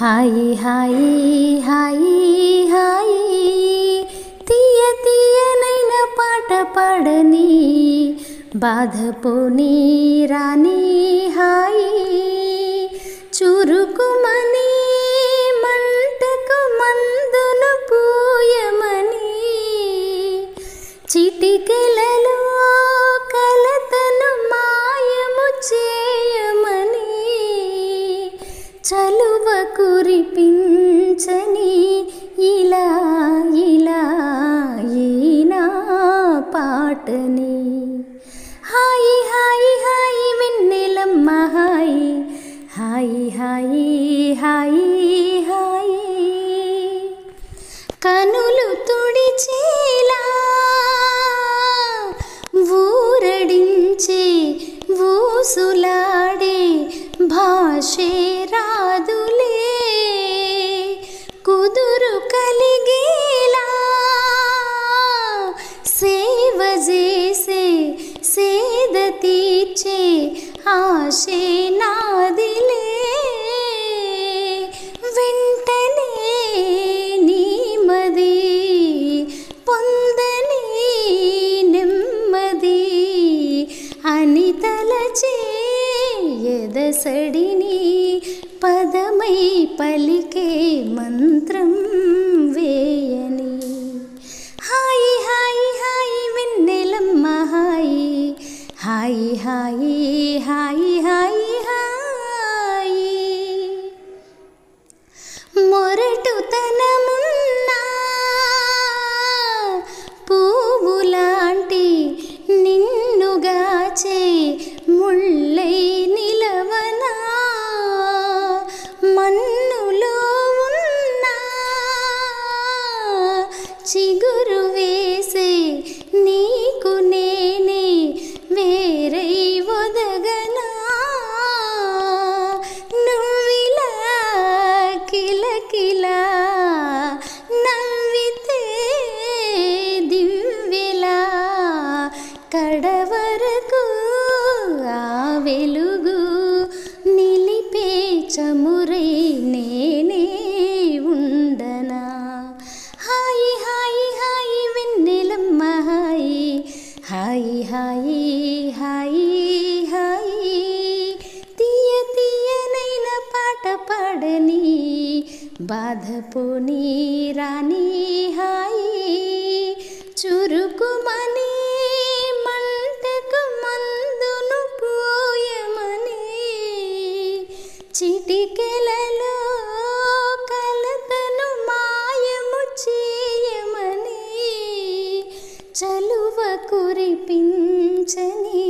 హాయి హాయి హాయి హాయి తీయ తీయనైన పాట పాడని బాధపోని రాని హాయి చురుకుమని మంటకు మందును పూయమని చిటికెలలో కలతను మాయము చేయమని చలువ కురిపించని ఇలా ఇలా ఈనా పాటని హాయి హాయి హాయి వెన్నెలమ్మ హాయి హాయి హాయి హాయి హాయి కనులు తుడిచేలా ఊరడించే ఊసులాడే భాషే రాదులే కుదురు కలిగేలా సేవ చేసే సేద తీర్చే ఆశే నాదిలే వెంటనే నీమది పొందని నెమ్మది అని తలచే ఎదసడిని పదమై పలికే మంత్రం వేయని హాయి హాయి హాయి వెన్నెలమ్మ హాయి హాయి హాయి హాయి హాయి హాయి మొరటుతనమున్నా పువ్వులాంటి నిన్నుగాచే ముళ్ళై నిలవనా మన్నులో ఉన్నా చిగురు వేసే నీకు నేనే వేరై ఒదగనా నువ్విలా కిలకిలా నవ్వితే దివ్యలా కడవరకు ఆ వెలుగు నిలిపే చమురై నేనే ఉండనా హాయి హాయి హాయి వెన్నెలమ్మ హాయి హాయి హాయి హాయి హాయి తీయ తీయనైన పాట పాడని బాధపోని రాని హాయి చురుకుమని మంటకు మందును పూయమని చిటికెలలో కలతను మాయము చేయమని చలువ కురిపించని